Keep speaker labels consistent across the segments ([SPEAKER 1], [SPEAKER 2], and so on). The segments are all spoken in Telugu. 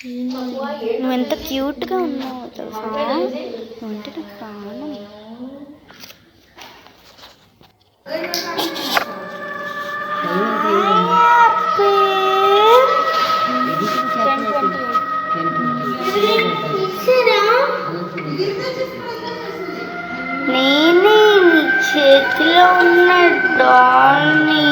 [SPEAKER 1] నువ్వు ఎంత క్యూట్గా ఉన్నావు తెలుసా, నువ్వంటే నాకు ప్రాణం. నేనే నీ చేతిలో ఉన్న డాల్ని.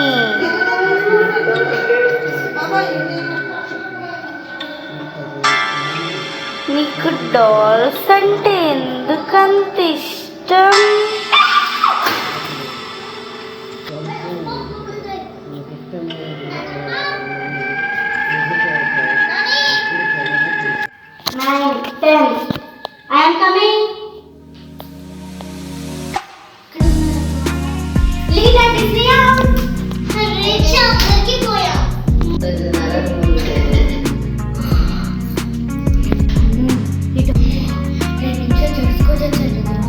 [SPEAKER 1] నీకు డాల్స్ అంటే ఎందుకంత ఇష్టం? I am coming. Lita, Disney out. Richa, करके बोया. Lita, Richa जिसको जा चल रहा.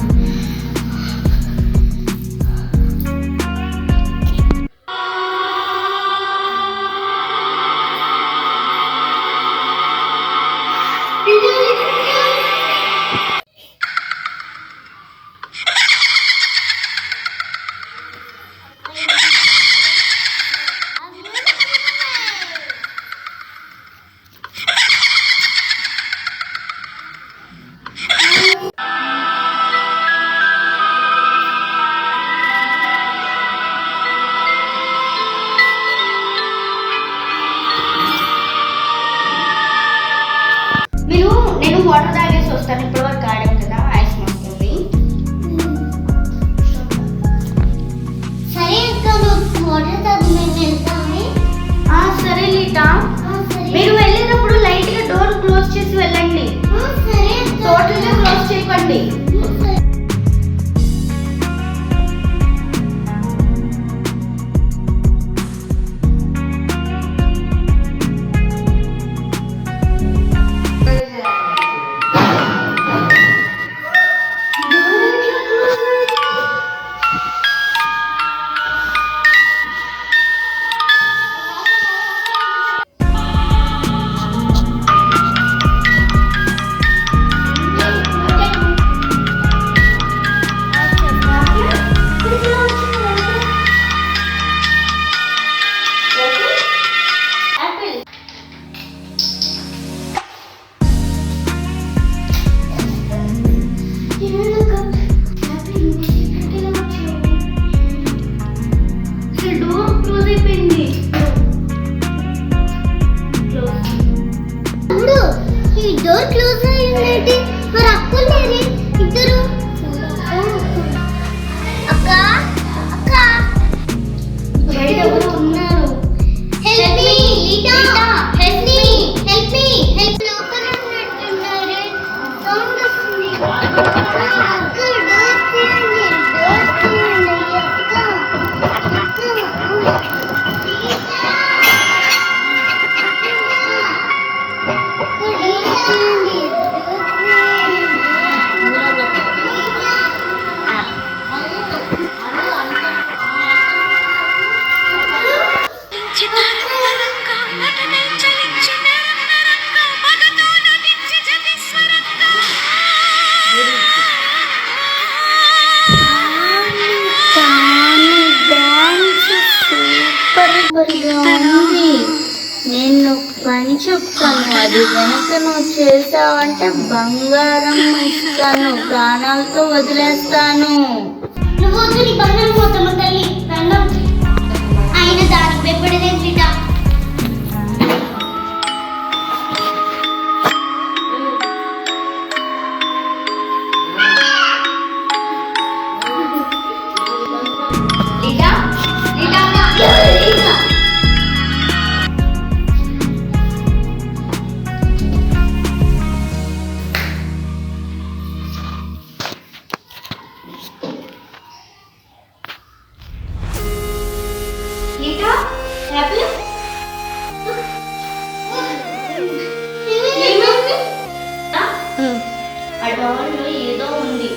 [SPEAKER 1] నేను వాటర్ తాగేసి వస్తాను. ఇప్పుడు వరకు ఆడాం కదా, ఐస్ వస్తుంది. సరే వాటర్ తాగు, మేము వెళ్తాము. సరే లీటా, మీరు వెళ్ళేటప్పుడు లైట్ గా డోర్ క్లోజ్ చేసి వెళ్ళండి. టోటల్ గా క్లోజ్ చేయకండి. డోర్ క్లోజ్ అయ్యింది. మరి అక్కులు లేరు ఇద్దరు. అక్క అక్క బయట ఎవరు ఉన్నారు? హెల్ప్ మీ లీటా, help me, help me, help. లోపల ఉన్నట్టున్నారు. సౌండ్ వస్తుంది. అక్క డోర్ తీయండి, డోర్ తీయండి అక్క. నేను పని చెప్తాను, అది వెనక నువ్వు చేసావంటే బంగారం ఇస్తాను, ప్రాణాలతో వదిలేస్తాను. నువ్వు నీ బంగారం పోతాము తల్లి. ఆయన దానికి భయపడేదేంటి? అడవాళ్ళు ఏదో ఉంది,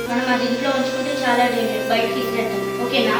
[SPEAKER 1] మనం అది ఇంట్లో ఉంచుకుంటే చాలా డేంజర్. బయట తీసుకెళ్తాం, ఓకేనా?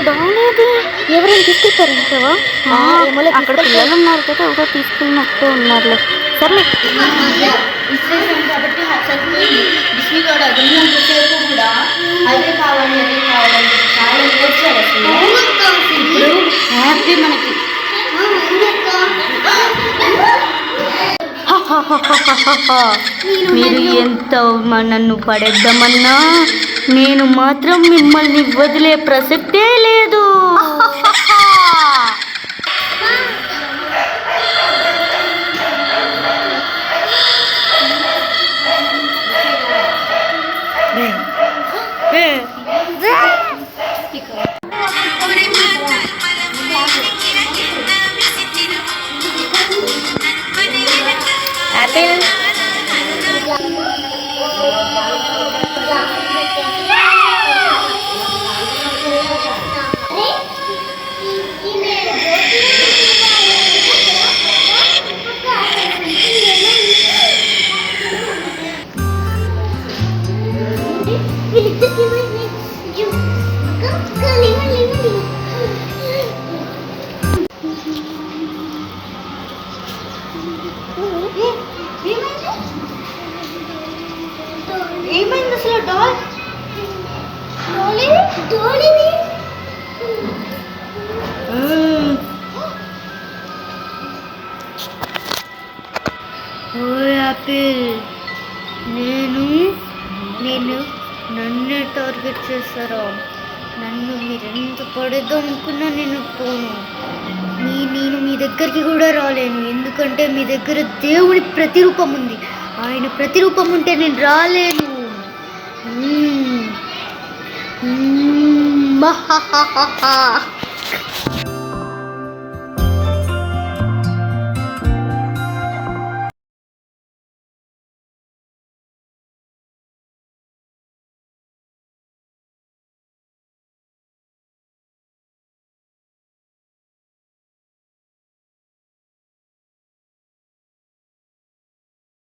[SPEAKER 1] బాగునేది ఎవరైనా తీసుకెళ్తారంటావా? అక్కడ పిల్లలు ఉన్నారు కదా, ఎవరో తీసుకెళ్ళినట్టు ఉన్నారులే. సర్లే కాబట్టి సేపు కూడా అదే కావాలి అదే కావాలని చాలా నేర్చాడు. ఇప్పుడు హ్యాపీ మనకి. మీరు ఎంత నన్ను పడేద్దామన్నా నేను మాత్రం మిమ్మల్ని వదిలే ప్రసక్తే లేదు. యాపిల్ ఏమైంది అసలు? డోలీని ఓ యాపిల్, నేను నన్నే టార్గెట్ చేస్తారా? నన్ను మీరెంత పడేద్దాం అనుకున్నా నేను పోను. నేను మీ దగ్గరికి కూడా రాలేను, ఎందుకంటే మీ దగ్గర దేవుడి ప్రతిరూపం ఉంది. ఆయన ప్రతిరూపం ఉంటే నేను రాలేను. మహాహాహా